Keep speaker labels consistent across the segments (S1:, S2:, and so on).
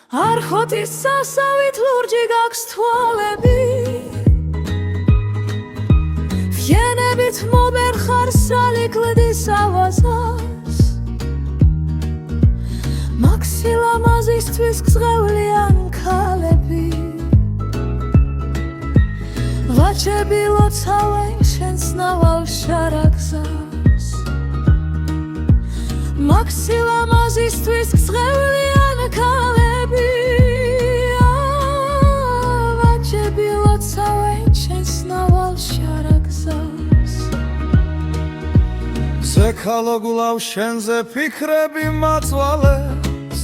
S1: არხოტის სასავით ლურჯი გაქვს თვალები ვენებით მობერხარ სალიკლდის ავაზას მაქსილამაზისთვის გზღევლიან ქალები ვაჭები ლოცავენ შენს ნავალ შარაგზას მაქსილამაზისთვის გზღევლიან ქალები ვაჭები ლოცავენ შენს ნავალ შარაგზას
S2: ზექალო გულავ შენზე ფიქრები მაწვალებს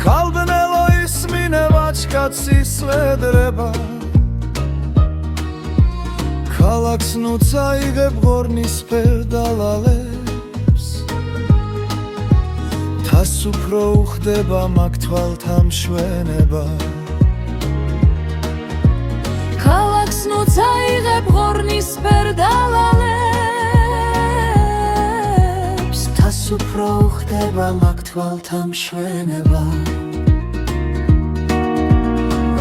S2: ქალბნელო ისმინე ვაჩკაცის ვედრება ქალაქს ნუ წაიღებ ღორნისფერ დალალებს თას უფრო უხდება მაგ თვალთა მშვენება
S1: ქალაქს ნუ წაიღებ ღორნისფერ დალალებს თას უფრო უხდება მაგ თვალთა მშვენება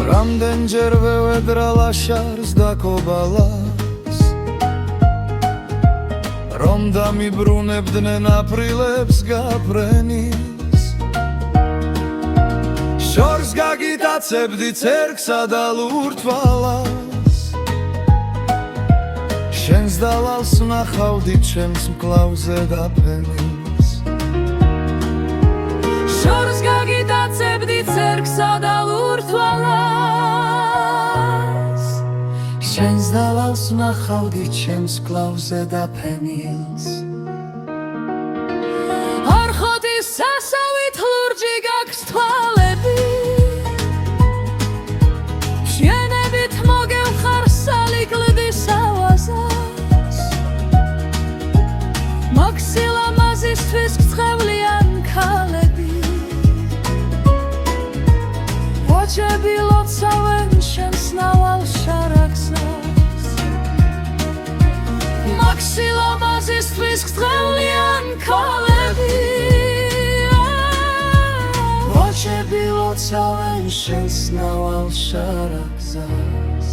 S2: რამდენჯერ ვევედრა ლაშარს დაკობალას რომ დამიბრუნებდნენ აპრილებს გაფრენის შორს გაგიტაცებდი ცერგსა და ლურთვალას შენს დალალს ნახავდი ჩემს მკლავზე დაფენილს
S1: შორს გაგიტაცებდი ცერგსა და ლურთვალას
S2: შენს დალალს ნახავდი ჩემს მკლავზე დაფენილს
S1: არხოტის სასავით ლურჯი გაქვს თვალები შენებით მოგევხარ სალიკლდის ავაზას მაქსილამაზისთვის გზღევლიან ქალები ვაჭები ლოცავენ შენს ნავალ შარაგზას მაქსილამაზისთვის გზღევლიან ქალები ვაჭები ლოცავენ შენს ნავალ შარაგზას